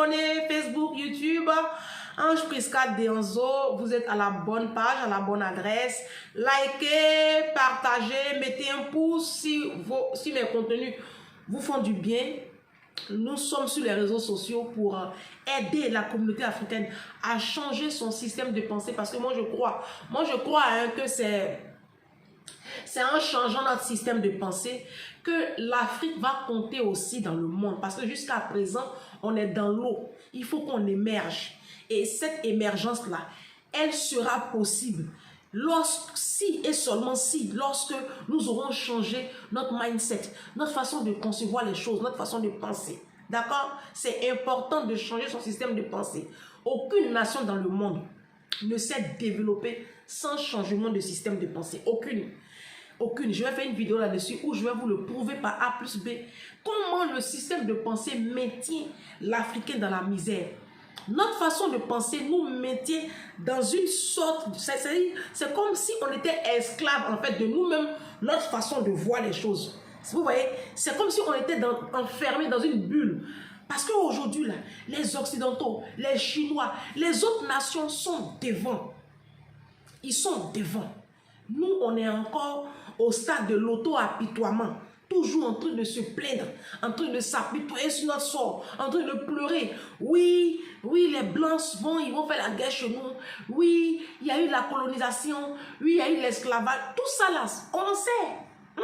abonner, Facebook, YouTube. Ange Prisca Deonzo, vous êtes à la bonne page, à la bonne adresse. Likez, partagez, mettez un pouce si mes contenus vous font du bien. Nous sommes sur les réseaux sociaux pour aider la communauté africaine à changer son système de pensée, parce que moi je crois que c'est en changeant notre système de pensée que l'Afrique va compter aussi dans le monde, parce que jusqu'à présent on est dans l'eau. Il faut qu'on émerge, et cette émergence là elle sera possible si et seulement si, lorsque nous aurons changé notre mindset, notre façon de concevoir les choses, notre façon de penser. D'accord? C'est important de changer son système de pensée. Aucune nation dans le monde ne s'est développée sans changement de système de pensée. Aucune. Aucune. Je vais faire une vidéo là-dessus où je vais vous le prouver par A plus B. Comment le système de pensée maintient l'Africain dans la misère. Notre façon de penser nous maintient dans une sorte... C'est comme si on était esclave en fait de nous-mêmes, notre façon de voir les choses. Vous voyez, c'est comme si on était enfermé dans une bulle. Parce qu'aujourd'hui, les Occidentaux, les Chinois, les autres nations sont devant. Ils sont devant. Nous, on est encore au stade de l'auto-apitoiement. Toujours en train de se plaindre, en train de s'apitoyer sur notre sort, en train de pleurer. Oui, les Blancs ils vont faire la guerre chez nous. Oui, il y a eu la colonisation. Oui, il y a eu l'esclavage. Tout ça là, on sait.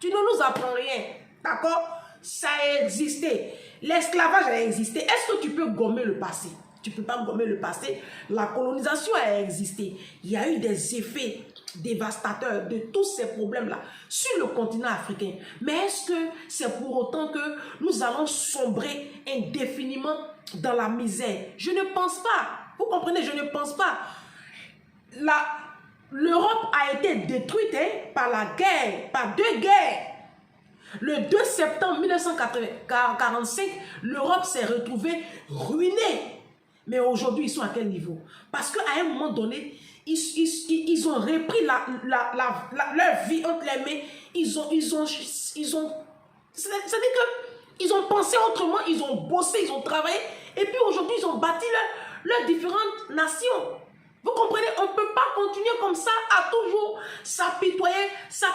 Tu ne nous apprends rien. D'accord? Ça a existé. L'esclavage a existé. Est-ce que tu peux gommer le passé? Tu ne peux pas gommer le passé. La colonisation a existé. Il y a eu des effets dévastateurs de tous ces problèmes-là sur le continent africain. Mais est-ce que c'est pour autant que nous allons sombrer indéfiniment dans la misère? Je ne pense pas. Vous comprenez? Je ne pense pas. L'Europe a été détruite par la guerre, par deux guerres. Le 2 septembre 1945, l'Europe s'est retrouvée ruinée. Mais aujourd'hui, ils sont à quel niveau? Parce qu'à un moment donné, ils ont repris leur vie entre les mains. C'est-à-dire qu'ils ont pensé autrement, ils ont bossé, ils ont travaillé. Et puis aujourd'hui, ils ont bâti leurs différentes nations. Vous comprenez? On ne peut pas continuer comme ça à toujours s'apitoyer sur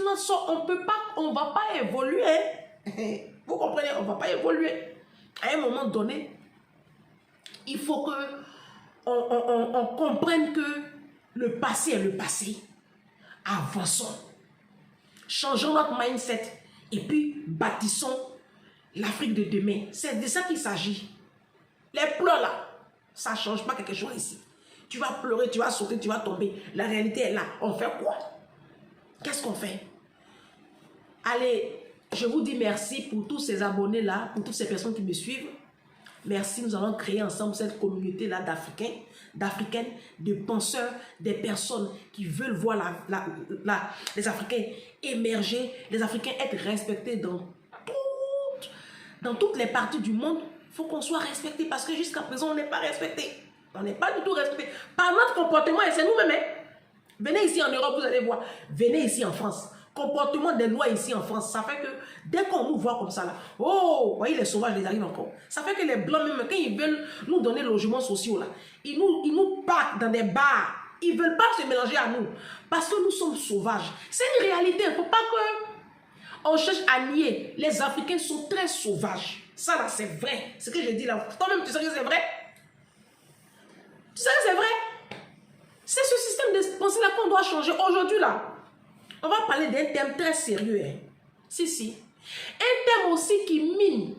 notre sort. On ne va pas évoluer. Vous comprenez? On ne va pas évoluer. À un moment donné, il faut que on comprenne que le passé est le passé. Avançons. Changeons notre mindset et puis bâtissons l'Afrique de demain. C'est de ça qu'il s'agit. Les pleurs là, ça ne change pas quelque chose ici. Tu vas pleurer, tu vas sauter, tu vas tomber. La réalité est là. On fait quoi? Qu'est-ce qu'on fait? Allez, je vous dis merci pour tous ces abonnés-là, pour toutes ces personnes qui me suivent. Merci, nous allons créer ensemble cette communauté-là d'Africaines, de penseurs, des personnes qui veulent voir les Africains émerger, les Africains être respectés dans toutes les parties du monde. Il faut qu'on soit respecté, parce que jusqu'à présent, on n'est pas respecté. On n'est pas du tout respecté par notre comportement, et c'est nous-mêmes. Venez ici en Europe, vous allez voir. Venez ici en France. Comportement des lois ici en France, ça fait que dès qu'on nous voit comme ça là, oh, voyez les sauvages, les arrivent encore. Ça fait que les blancs même, quand ils veulent nous donner le logement social là, ils nous parquent dans des bars. Ils ne veulent pas se mélanger à nous, parce que nous sommes sauvages. C'est une réalité, il ne faut pas que on cherche à nier. Les Africains sont très sauvages. Ça là, c'est vrai. Ce que je dis là, toi-même tu sais que c'est vrai. Tu sais que c'est vrai. C'est ce système de pensée là qu'on doit changer aujourd'hui là. On va parler d'un thème très sérieux. Si. Un thème aussi qui mine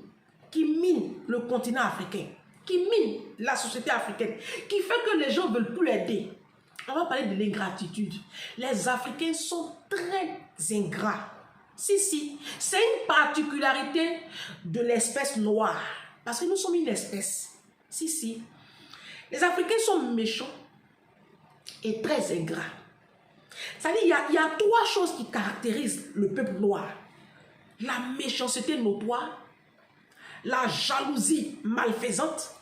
le continent africain, qui mine la société africaine, qui fait que les gens ne veulent plus l'aider. On va parler de l'ingratitude. Les Africains sont très ingrats. Si. C'est une particularité de l'espèce noire. Parce que nous sommes une espèce. Si. Les Africains sont méchants et très ingrats. C'est-à-dire, il y a trois choses qui caractérisent le peuple noir. La méchanceté notoire, la jalousie malfaisante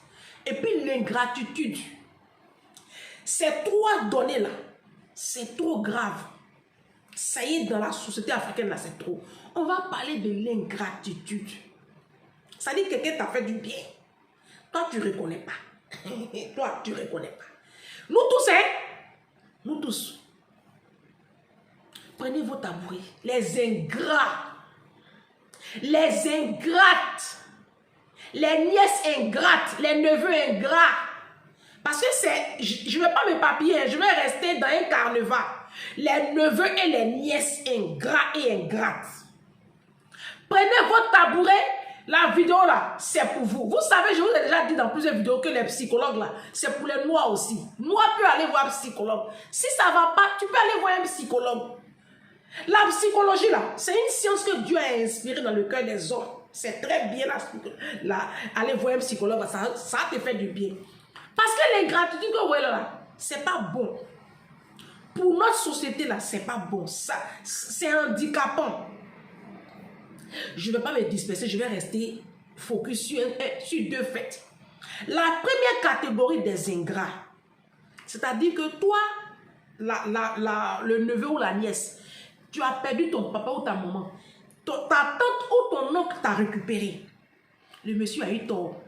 et puis l'ingratitude. Ces trois données-là, c'est trop grave. Ça y est, dans la société africaine, là, c'est trop. On va parler de l'ingratitude. Ça dit que quelqu'un t'a fait du bien. Toi, tu ne reconnais pas. Toi, tu ne reconnais pas. Nous tous, hein? Nous tous. Prenez vos tabourets. Les ingrats. Les ingrates. Les nièces ingrates. Les neveux ingrats. Parce que c'est... Je ne vais pas m'éparpiller. Je vais rester dans un carnaval. Les neveux et les nièces ingrats et ingrates. Prenez votre tabouret. La vidéo là, c'est pour vous. Vous savez, je vous ai déjà dit dans plusieurs vidéos que les psychologues là, c'est pour les noirs aussi. Noirs peuvent aller voir un psychologue. Si ça ne va pas, tu peux aller voir un psychologue. La psychologie là, c'est une science que Dieu a inspirée dans le cœur des hommes. C'est très bien aller voir un psychologue, ça te fait du bien. Parce que l'ingratitude que vous voyez là, c'est pas bon. Pour notre société là, c'est pas bon. C'est handicapant. Je ne vais pas me disperser, je vais rester focus sur deux faits. La première catégorie des ingrats, c'est-à-dire que toi, le neveu ou la nièce, tu as perdu ton papa ou ta maman, ta tante ou ton oncle t'a récupéré. Le monsieur a eu tort.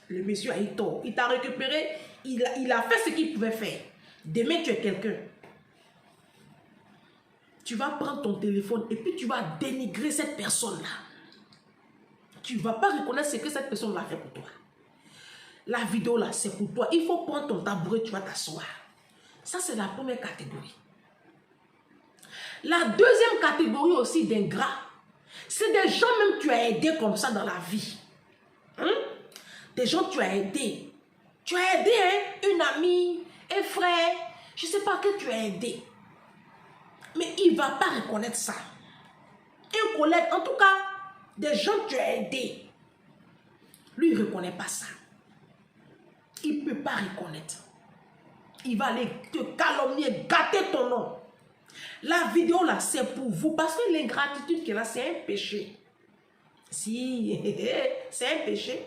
Le monsieur a eu tort. Il t'a récupéré, il a fait ce qu'il pouvait faire. Demain, tu es quelqu'un. Tu vas prendre ton téléphone et puis tu vas dénigrer cette personne-là. Tu ne vas pas reconnaître ce que cette personne-là fait pour toi. La vidéo là, c'est pour toi. Il faut prendre ton tabouret, tu vas t'asseoir. Ça, c'est la première catégorie. La deuxième catégorie aussi d'ingrats, c'est des gens même que tu as aidés comme ça dans la vie. Des gens que tu as aidés. Tu as aidé une amie, un frère, je ne sais pas que tu as aidé. Mais il ne va pas reconnaître ça. Un collègue, en tout cas, des gens que tu as aidés. Lui, il ne reconnaît pas ça. Il ne peut pas reconnaître. Il va aller te calomnier, gâter ton nom. La vidéo là, c'est pour vous. Parce que l'ingratitude qui est là, c'est un péché. Si, c'est un péché.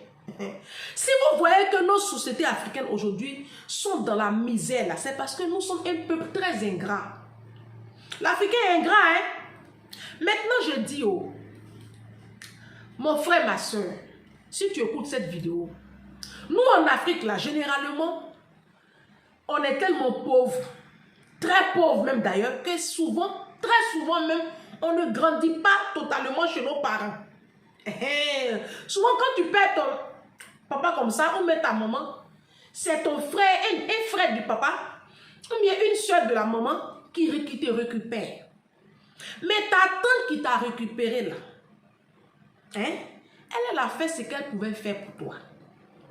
Si vous voyez que nos sociétés africaines aujourd'hui sont dans la misère là, c'est parce que nous sommes un peuple très ingrat. L'Africain est ingrat, hein? Maintenant, je dis, mon frère, ma soeur, si tu écoutes cette vidéo, nous en Afrique, là, généralement, on est tellement pauvres, très pauvres même d'ailleurs, que souvent, très souvent même, on ne grandit pas totalement chez nos parents. Souvent, quand tu perds ton papa comme ça, ou même ta maman, c'est ton frère, un frère du papa, ou bien une soeur de la maman, qui te récupère. Mais ta tante qui t'a récupéré là, elle a fait ce qu'elle pouvait faire pour toi.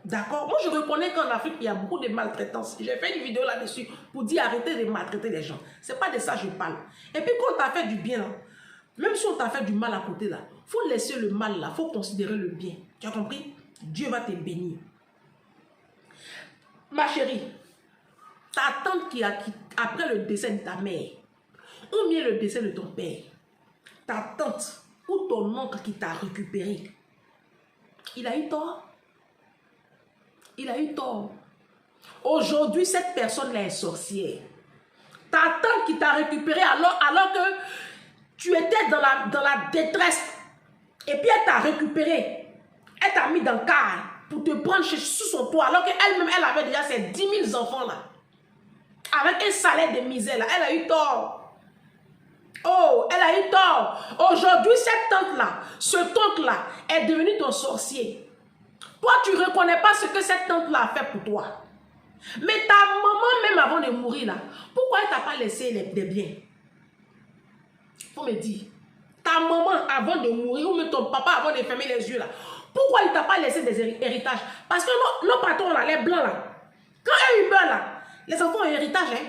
D'accord? Moi, je reconnais qu'en Afrique, il y a beaucoup de maltraitance. J'ai fait une vidéo là-dessus pour dire arrêtez de maltraiter les gens. C'est pas de ça que je parle. Et puis, quand on t'a fait du bien, là, même si on t'a fait du mal à côté, là, il faut laisser le mal là, il faut considérer le bien. Tu as compris? Dieu va te bénir. Ma chérie, ta tante qui après le décès de ta mère, ou bien le décès de ton père, ta tante ou ton oncle qui t'a récupéré, il a eu tort. Il a eu tort. Aujourd'hui, cette personne-là est sorcière. Ta tante qui t'a récupéré alors que tu étais dans la détresse, et puis elle t'a récupéré, elle t'a mis dans le car pour te prendre sous son toit, alors qu'elle-même, elle avait déjà ses 10 000 enfants là. Avec un salaire de misère là, elle a eu tort. Oh, elle a eu tort. Aujourd'hui, cette tante-là, ce toncle-là est devenu ton sorcier. Toi, tu ne reconnais pas ce que cette tante-là a fait pour toi. Mais ta maman, même avant de mourir là, pourquoi elle ne t'a pas laissé des biens? Il faut me dire. Ta maman, avant de mourir, ou même ton papa, avant de fermer les yeux là, pourquoi il ne t'a pas laissé des héritages? Parce que nos patrons là, les blancs là, quand ils meurent là, les enfants ont un héritage. Hein?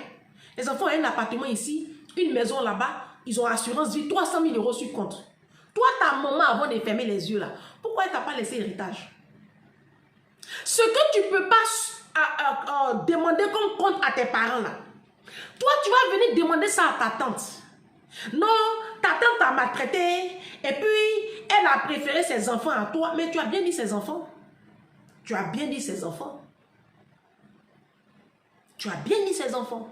Les enfants ont un appartement ici, une maison là-bas, ils ont assurance vie, 300 000 € sur compte. Toi, ta maman, avant de fermer les yeux là, pourquoi elle ne t'a pas laissé héritage? Ce que tu ne peux pas demander comme compte à tes parents là, toi, tu vas venir demander ça à ta tante. Non, ta tante t'a maltraité et puis elle a préféré ses enfants à toi. Mais tu as bien dit ses enfants. Tu as bien dit ses enfants. Tu as bien dit ses enfants.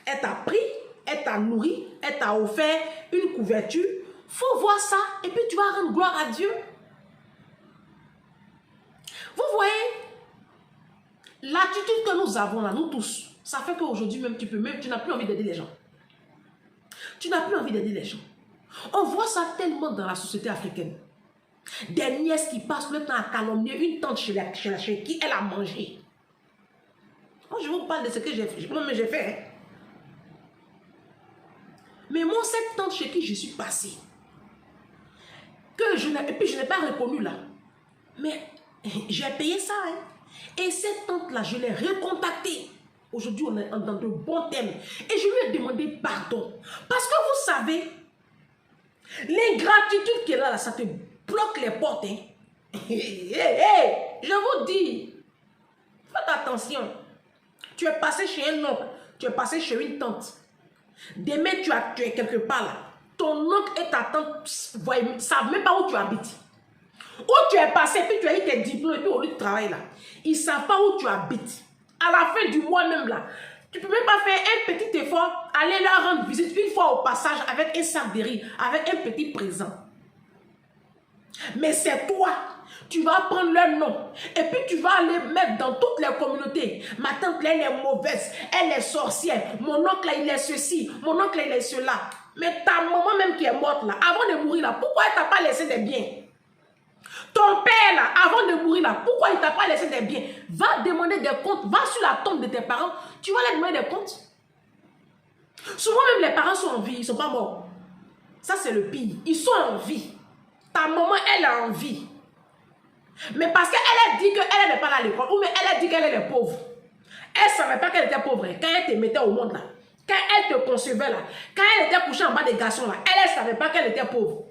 Elle t'a pris, elle t'a nourri, elle t'a offert une couverture. Faut voir ça et puis tu vas rendre gloire à Dieu. Vous voyez, l'attitude que nous avons là, nous tous, ça fait qu'aujourd'hui même, tu n'as plus envie d'aider les gens. Tu n'as plus envie d'aider les gens. On voit ça tellement dans la société africaine. Des nièces qui passent le temps à calomnier une tante chez qui elle a mangé. Moi, je vous parle de ce que j'ai fait. Moi-même, j'ai fait. Hein. Mais moi, cette tante chez qui je suis passée, et puis je n'ai pas reconnu là. Mais j'ai payé ça. Hein. Et cette tante-là, je l'ai recontactée. Aujourd'hui, on est dans de bons thèmes. Et je lui ai demandé pardon. Parce que vous savez, l'ingratitude qui est là, ça te bloque les portes. Hein. Je vous dis, faites attention. Tu es passé chez un oncle, tu es passé chez une tante. Demain, tu es quelque part là. Ton oncle et ta tante ne savent même pas où tu habites. Où tu es passé, puis tu as eu tes diplômes, et puis au lieu de travail là. Ils ne savent pas où tu habites. À la fin du mois même là, tu ne peux même pas faire un petit effort, aller leur rendre visite une fois au passage avec un sac de riz, avec un petit présent. Mais c'est toi, tu vas prendre leur nom et puis tu vas aller mettre dans toutes les communautés. Ma tante là, elle est mauvaise, elle est sorcière, mon oncle là, il est ceci, mon oncle là, il est cela. Mais ta maman même qui est morte là, avant de mourir là, pourquoi elle t'a pas laissé des biens? Ton père là, avant de mourir là, pourquoi il t'a pas laissé des biens? Va demander des comptes, va sur la tombe de tes parents, tu vas leur demander des comptes. Souvent même les parents sont en vie, ils ne sont pas morts. Ça c'est le pire, ils sont en vie. Ta maman, elle a en vie. Mais parce qu'elle a dit qu'elle n'est pas là à l'école, ou mais elle a dit qu'elle est pauvre. Elle ne savait pas qu'elle était pauvre quand elle te mettait au monde là. Quand elle te concevait là. Quand elle était couchée en bas des garçons là. Elle ne savait pas qu'elle était pauvre.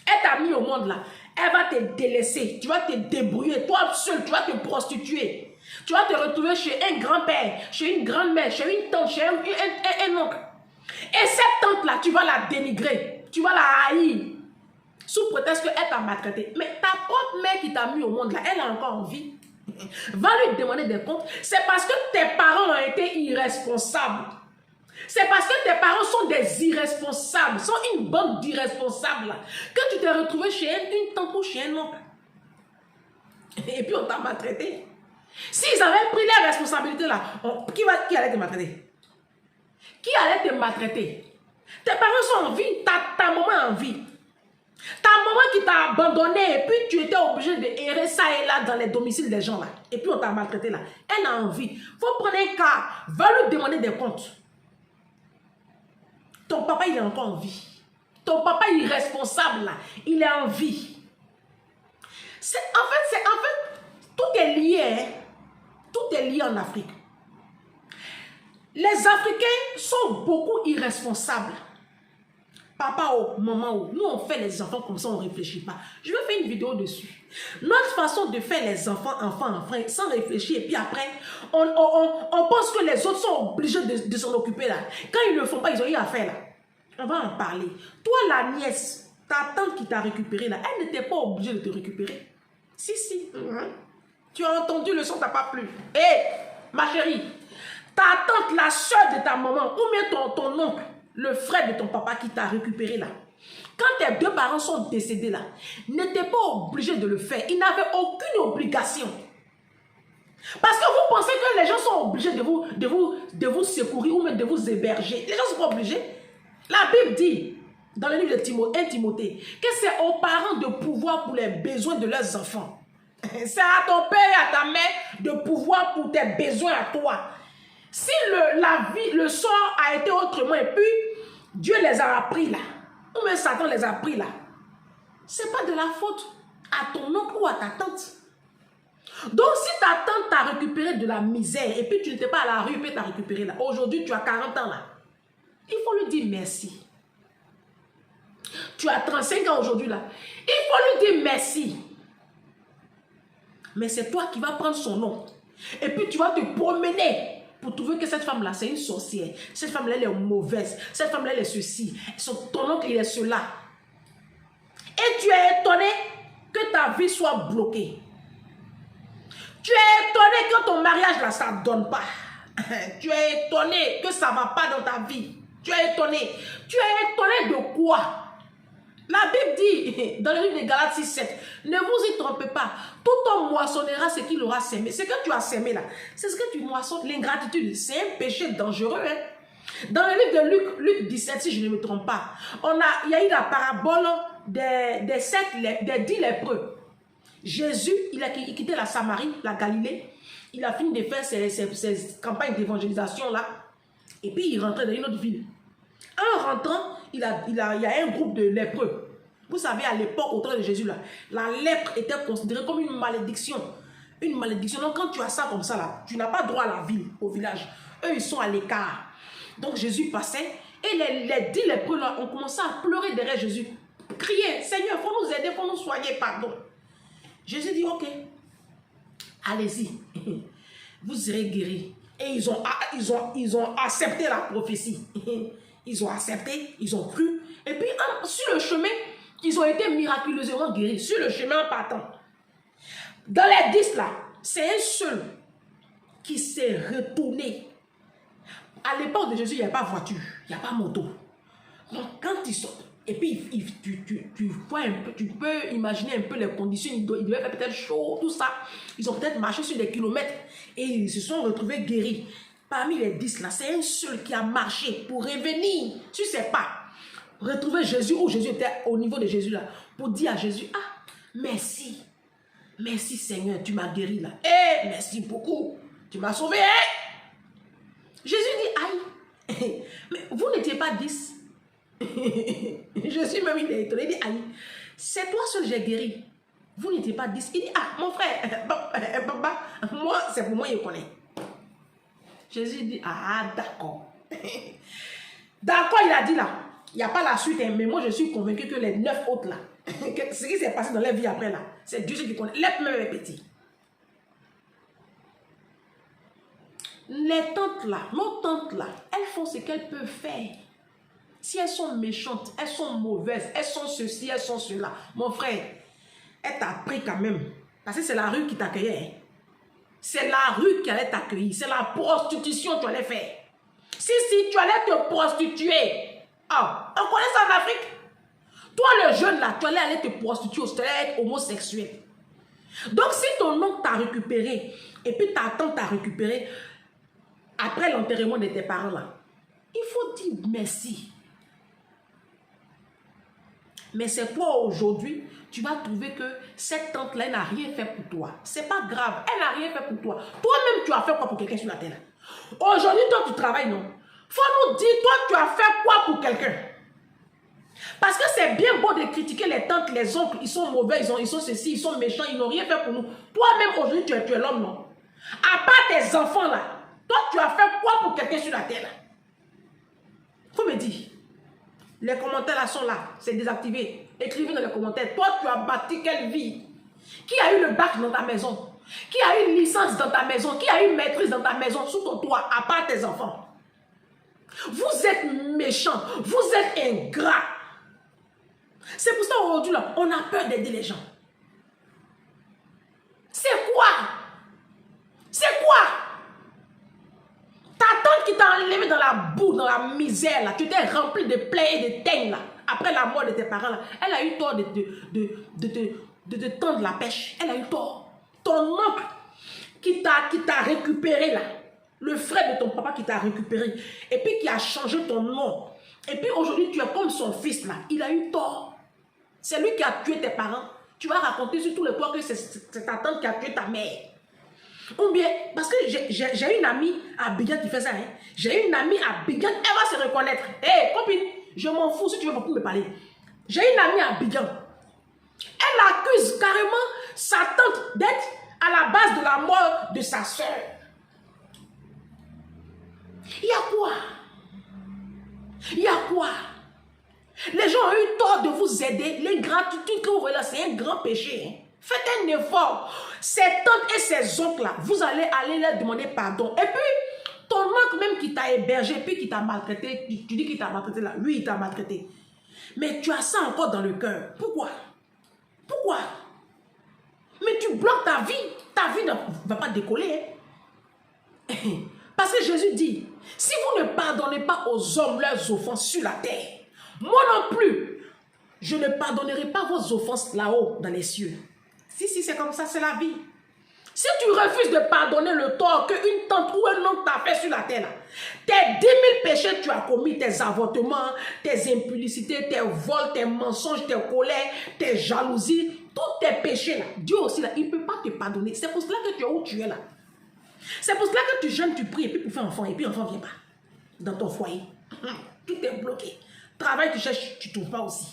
Elle t'a mis au monde là. Elle va te délaisser. Tu vas te débrouiller. Toi seul, tu vas te prostituer. Tu vas te retrouver chez un grand-père, chez une grand-mère, chez une tante, chez un oncle. Et cette tante là, tu vas la dénigrer. Tu vas la haïr. Sous prétexte qu'elle t'a maltraité. Mais ta propre mère qui t'a mis au monde là, elle a encore envie. Va lui demander des comptes. C'est parce que tes parents ont été irresponsables. C'est parce que tes parents sont des irresponsables, sont une bande d'irresponsables que tu t'es retrouvé chez une tante ou chez un oncle. Et puis on t'a maltraité. S'ils avaient pris les responsabilités là, qui allait te maltraiter? Qui allait te maltraiter? Tes parents sont en vie, ta maman est en vie. Ta maman qui t'a abandonné et puis tu étais obligé de errer ça et là dans les domiciles des gens là. Et puis on t'a maltraité là. Elle a envie. Faut prendre un cas. Va lui demander des comptes. Ton papa il est encore en vie. Ton papa il est responsable là. Il est en vie. En fait, tout est lié. Hein? Tout est lié en Afrique. Les Africains sont beaucoup irresponsables. Papa ou maman ou, nous on fait les enfants comme ça, on ne réfléchit pas. Je vais faire une vidéo dessus. Notre façon de faire les enfants sans réfléchir et puis après, on pense que les autres sont obligés de s'en occuper là. Quand ils ne le font pas, ils ont rien à faire là. On va en parler. Toi la nièce, ta tante qui t'a récupéré là, elle n'était pas obligée de te récupérer. Si. Tu as entendu le son, t'as pas plu. Hé, ma chérie, ta tante, la soeur de ta maman, ou bien ton oncle, le frère de ton papa qui t'a récupéré là. Quand tes deux parents sont décédés là, n'étaient pas obligés de le faire. Ils n'avaient aucune obligation. Parce que vous pensez que les gens sont obligés de vous secourir ou même de vous héberger. Les gens ne sont pas obligés. La Bible dit, dans le livre de 1 Timothée, que c'est aux parents de pouvoir pour les besoins de leurs enfants. C'est à ton père et à ta mère de pouvoir pour tes besoins à toi. Si le sort a été autrement et puis Dieu les a appris là, ou même Satan les a pris là, c'est pas de la faute à ton oncle ou à ta tante. Donc si ta tante t'a récupéré de la misère et puis tu n'étais pas à la rue et puis t'as récupéré là, aujourd'hui tu as 40 ans là, il faut lui dire merci. Tu as 35 ans aujourd'hui là, il faut lui dire merci. Mais c'est toi qui vas prendre son nom et puis tu vas te promener pour trouver que cette femme-là, c'est une sorcière. Cette femme-là, elle est mauvaise. Cette femme-là, elle est ceci. Ton oncle, il est cela. Et tu es étonné que ta vie soit bloquée. Tu es étonné que ton mariage, là, ça ne donne pas. Tu es étonné que ça ne va pas dans ta vie. Tu es étonné. Tu es étonné de quoi? La Bible dit, dans le livre de Galates 6, 7, ne vous y trompez pas. Tout homme moissonnera ce qu'il aura sémé. Ce que tu as sémé là, c'est ce que tu moissonnes. L'ingratitude, c'est un péché dangereux. Hein? Dans le livre de Luc 17, si je ne me trompe pas, il y a eu la parabole des 10 lépreux. Jésus, il a quitté la Samarie, la Galilée. Il a fini de faire ses campagnes d'évangélisation là. Et puis il rentrait dans une autre ville. En rentrant, il y a un groupe de lépreux. Vous savez, à l'époque, au temps de Jésus, là, la lèpre était considérée comme une malédiction. Une malédiction. Donc, quand tu as ça comme ça, là, tu n'as pas droit à la ville, au village. Eux, ils sont à l'écart. Donc, Jésus passait. Et les 10 lépreux, là, ont commencé à pleurer derrière Jésus. Crier, Seigneur, il faut nous aider, il faut nous soigner, pardon. Jésus dit, ok, allez-y. Vous serez guéris. Et ils ont accepté la prophétie. Ils ont accepté, ils ont cru. Et puis, sur le chemin, ils ont été miraculeusement guéris. Sur le chemin en partant. Dans les 10 là, c'est un seul qui s'est retourné. À l'époque de Jésus, il n'y a pas voiture, il n'y a pas moto. Donc, quand ils sortent, et puis tu vois un peu, tu peux imaginer un peu les conditions, il devait faire peut-être chaud, tout ça. Ils ont peut-être marché sur des kilomètres et ils se sont retrouvés guéris. Parmi les 10 là, c'est un seul qui a marché pour revenir sur ses pas. Retrouver Jésus où Jésus était au niveau de Jésus là. Pour dire à Jésus, ah, merci. Merci Seigneur, tu m'as guéri là. Eh, merci beaucoup. Tu m'as sauvé. Eh? Jésus dit, aïe. Mais vous n'étiez pas 10. Jésus même il est étonné. Il dit, aïe. C'est toi seul j'ai guéri. Vous n'étiez pas 10. Il dit, ah, mon frère, papa, moi, c'est pour moi, il connaît. Jésus dit, ah, d'accord. D'accord, il a dit là. Il n'y a pas la suite, hein, mais moi je suis convaincu que les 9 autres là, ce qui s'est passé dans leur vie après là, c'est Dieu qui connaît. Les même est petit. Les tantes là, nos tantes là, elles font ce qu'elles peuvent faire. Si elles sont méchantes, elles sont mauvaises, elles sont ceci, elles sont cela. Mon frère, elle t'a pris quand même. Parce que c'est la rue qui t'accueillait. Hein. C'est la rue qui allait t'accueillir. C'est la prostitution que tu allais faire. Si tu allais te prostituer. Ah, on connaît ça en Afrique. Toi, le jeune là, tu allais aller te prostituer, tu allais être homosexuel. Donc, si ton oncle t'a récupéré, et puis ta tante t'a récupéré, après l'enterrement de tes parents là, il faut dire merci. Mais c'est toi aujourd'hui, tu vas trouver que cette tante-là, elle n'a rien fait pour toi. C'est pas grave, elle n'a rien fait pour toi. Toi-même, tu as fait quoi pour quelqu'un sur la terre? Aujourd'hui, toi, tu travailles, non? Faut nous dire, toi, tu as fait quoi pour quelqu'un? Parce que c'est bien beau de critiquer les tantes, les oncles, ils sont mauvais, ils sont ceci, ils sont méchants, ils n'ont rien fait pour nous. Toi-même, aujourd'hui, tu es l'homme, non? À part tes enfants, là, toi, tu as fait quoi pour quelqu'un sur la terre, là? Faut me dire. Les commentaires, là, sont là. C'est désactivé. Écrivez dans les commentaires. Toi, tu as bâti quelle vie? Qui a eu le bac dans ta maison? Qui a eu une licence dans ta maison? Qui a eu une maîtrise dans ta maison sous ton toit, à part tes enfants? Vous êtes méchants, vous êtes ingrats. C'est pour ça aujourd'hui, là, on a peur d'aider les gens. C'est quoi? C'est quoi? Ta tante qui t'a enlevé dans la boue, dans la misère, là, tu t'es rempli de plaies et de teignes, là, après la mort de tes parents, là, elle a eu tort de te tendre la pêche. Elle a eu tort. Ton oncle qui t'a récupéré, là, le frère de ton papa qui t'a récupéré, et puis qui a changé ton nom, et puis aujourd'hui tu es comme son fils là, il a eu tort. C'est lui qui a tué tes parents. Tu vas raconter sur tous les toits que c'est ta tante qui a tué ta mère. Ou bien, parce que j'ai une amie à Abidjan qui fait ça. Hein. J'ai une amie à Abidjan, elle va se reconnaître. Hé, hey, copine, je m'en fous si tu veux beaucoup me parler. J'ai une amie à Abidjan. Elle accuse carrément sa tante d'être à la base de la mort de sa soeur. Il y a quoi? Il y a quoi? Les gens ont eu tort de vous aider. L'ingratitude que vous voyez là, c'est un grand péché. Hein. Faites un effort. Ces tantes et ces oncles là, vous allez leur demander pardon. Et puis, ton oncle même qui t'a hébergé, puis qui t'a maltraité, tu dis qu'il t'a maltraité là, lui il t'a maltraité. Mais tu as ça encore dans le cœur. Pourquoi? Pourquoi? Mais tu bloques ta vie ne va pas décoller. Hein. Parce que Jésus dit, si vous ne pardonnez pas aux hommes leurs offenses sur la terre, moi non plus, Je ne pardonnerai pas vos offenses là-haut dans les cieux. Si, c'est comme ça, c'est la vie. Si tu refuses de pardonner le tort qu'une tante ou un oncle t'a fait sur la terre, là, tes 10 000 péchés que tu as commis, tes avortements, tes impudicités, tes vols, tes mensonges, tes colères, tes jalousies, tous tes péchés, là, Dieu aussi, là, il ne peut pas te pardonner. C'est pour cela que tu es où tu es là. C'est pour cela que tu jeûnes, tu pries, et puis pour faire enfant, et puis l'enfant ne vient pas dans ton foyer. Tout est bloqué. Travail, tu cherches, tu ne trouves pas aussi.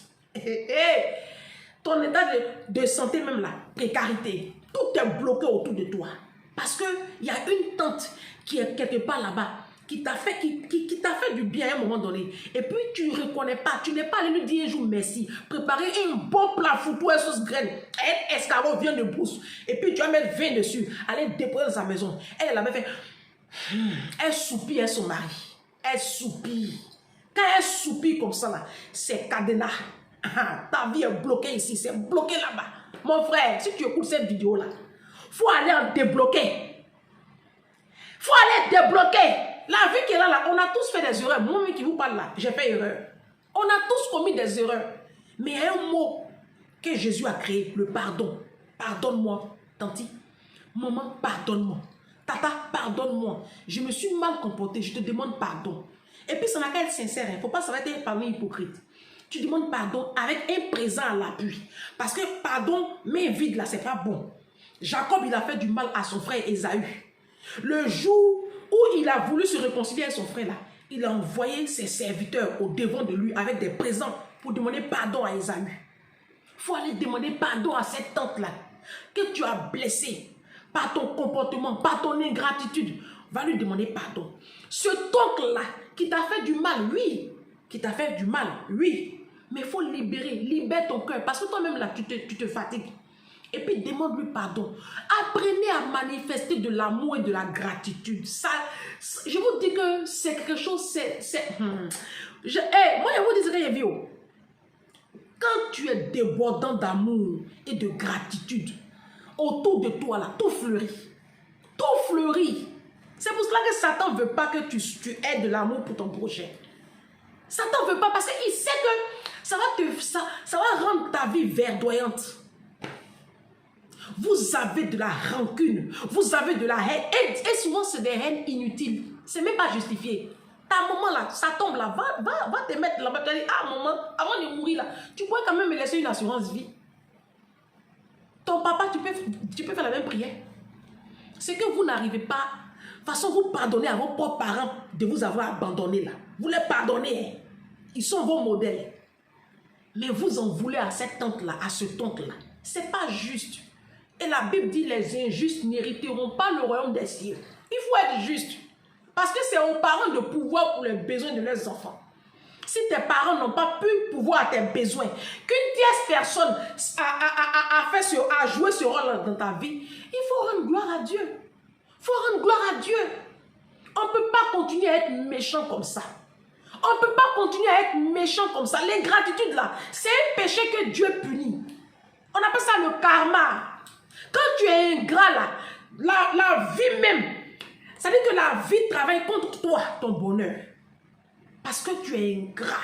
Ton état de santé même là, précarité, tout est bloqué autour de toi. Parce qu'il y a une tante qui est quelque part là-bas, qui t'a fait du bien à un moment donné. Et puis tu ne reconnais pas, tu n'es pas allé lui dire un jour merci. Préparer un bon plat foutu à sauce graine. Un escargot vient de brousse. Et puis tu vas mettre 20 dessus. Aller déposer dans sa maison. Elle avait fait. Elle soupire à son mari. Elle soupire. Quand elle soupire comme ça là, c'est cadenas. Ta vie est bloquée ici, c'est bloqué là-bas. Mon frère, si tu écoutes cette vidéo là, faut aller en débloquer. Faut aller débloquer. La vie qui est là, on a tous fait des erreurs. Moi-même qui vous parle là, j'ai fait erreur. On a tous commis des erreurs. Mais il y a un mot que Jésus a créé, le pardon. Pardonne-moi, tanti. Maman, pardonne-moi. Tata, pardonne-moi. Je me suis mal comporté, je te demande pardon. Et puis ça n'a qu'à être sincère, il ne faut pas s'arrêter un pardon hypocrite. Tu demandes pardon avec un présent à l'appui. Parce que pardon, main vide là, c'est pas bon. Jacob, il a fait du mal à son frère Ésaü. Le jour où il a voulu se réconcilier avec son frère là, il a envoyé ses serviteurs au devant de lui avec des présents pour demander pardon à Ésaü. Il faut aller demander pardon à cette tante là que tu as blessée par ton comportement, par ton ingratitude. Va lui demander pardon. Ce oncle là qui t'a fait du mal, oui, qui t'a fait du mal, oui. Mais il faut libérer, libère ton cœur. Parce que toi-même là, tu te fatigues. Et puis demande-lui pardon. Apprenez à manifester de l'amour et de la gratitude. Ça, je vous dis que c'est quelque chose, moi je vous dis ce que j'ai vu. Quand tu es débordant d'amour et de gratitude, autour de toi là, tout fleurit. Tout fleurit. C'est pour cela que Satan ne veut pas que tu aies de l'amour pour ton prochain. Satan ne veut pas parce qu'il sait que ça va rendre ta vie verdoyante. Vous avez de la rancune, vous avez de la haine. Et souvent, c'est des haines inutiles. Ce n'est même pas justifié. Ta maman là, ça tombe là, va te mettre là-bas. Tu vas dire, ah maman, avant de mourir là, tu pourrais quand même me laisser une assurance vie. Ton papa, tu peux faire la même prière. C'est que vous n'arrivez pas. De toute façon, vous pardonnez à vos propres parents de vous avoir abandonné là. Vous les pardonnez. Ils sont vos modèles. Mais vous en voulez à cette tante-là, à ce toncle-là. Ce n'est pas juste. Et la Bible dit les injustes n'hériteront pas le royaume des cieux. Il faut être juste. Parce que c'est aux parents de pouvoir pour les besoins de leurs enfants. Si tes parents n'ont pas pu pouvoir à tes besoins, qu'une tierce personne a joué ce rôle dans ta vie, il faut rendre gloire à Dieu. Il faut rendre gloire à Dieu. On ne peut pas continuer à être méchant comme ça. On ne peut pas continuer à être méchant comme ça. L'ingratitude là, c'est un péché que Dieu punit. On appelle ça le karma. Quand tu es ingrat là, la vie même, ça veut dire que la vie travaille contre toi, ton bonheur. Parce que tu es ingrat.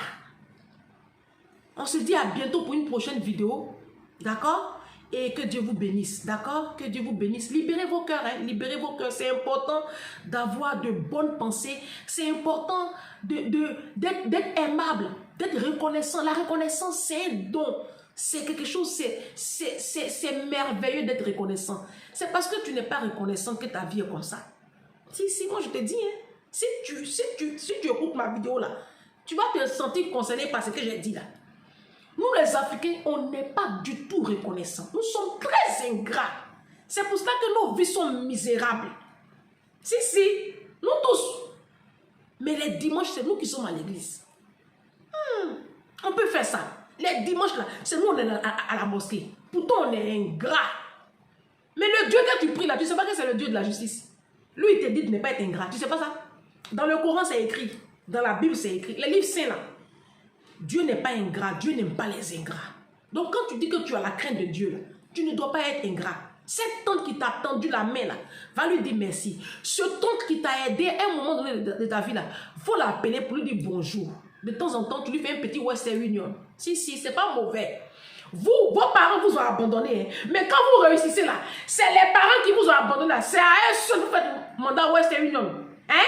On se dit à bientôt pour une prochaine vidéo. D'accord? Et que Dieu vous bénisse. D'accord? Que Dieu vous bénisse. Libérez vos cœurs. Hein? Libérez vos cœurs. C'est important d'avoir de bonnes pensées. C'est important d'être aimable, d'être reconnaissant. La reconnaissance, c'est un don. C'est quelque chose, c'est merveilleux d'être reconnaissant. C'est parce que tu n'es pas reconnaissant que ta vie est comme ça. Si, moi je te dis, hein, si tu écoutes ma vidéo là, tu vas te sentir concerné par ce que j'ai dit là. Nous les Africains, on n'est pas du tout reconnaissants. Nous sommes très ingrats. C'est pour cela que nos vies sont misérables. Si, nous tous. Mais les dimanches, c'est nous qui sommes à l'église. On peut faire ça. Les dimanches là, c'est nous on est à la mosquée. Pourtant on est ingrat. Mais le Dieu que tu pries là, tu ne sais pas que c'est le Dieu de la justice. Lui il te dit de ne pas être ingrat. Tu ne sais pas ça? Dans le Coran c'est écrit. Dans la Bible c'est écrit. Les livres saints là. Dieu n'est pas ingrat. Dieu n'aime pas les ingrats. Donc quand tu dis que tu as la crainte de Dieu là, tu ne dois pas être ingrat. Cette tante qui t'a tendu la main là, va lui dire merci. Ce tante qui t'a aidé à un moment donné de ta vie là, il faut l'appeler pour lui dire bonjour. De temps en temps, tu lui fais un petit Western Union. Si, c'est pas mauvais. Vous, vos parents vous ont abandonné. Hein. Mais quand vous réussissez là, c'est les parents qui vous ont abandonné là. C'est à eux seuls que vous faites mandat Western Union. Hein?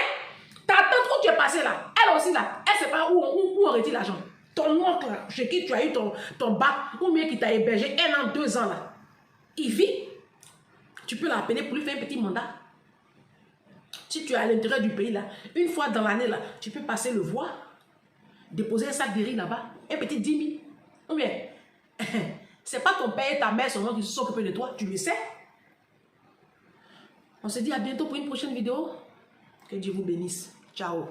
Ta tante où tu es passé là, elle aussi là, elle sait pas où on retire l'argent. Ton oncle là, chez qui tu as eu ton bac, ou bien qui t'a hébergé 1 an, 2 ans là, il vit. Tu peux l'appeler pour lui faire un petit mandat. Si tu es à l'intérieur du pays là, une fois dans l'année là, tu peux passer le voir, déposer un sac de riz là-bas, un petit 10 000. Ou bien, c'est pas ton père et ta mère seulement qui se sont occupés de toi, tu le sais. On se dit à bientôt pour une prochaine vidéo. Que Dieu vous bénisse. Ciao.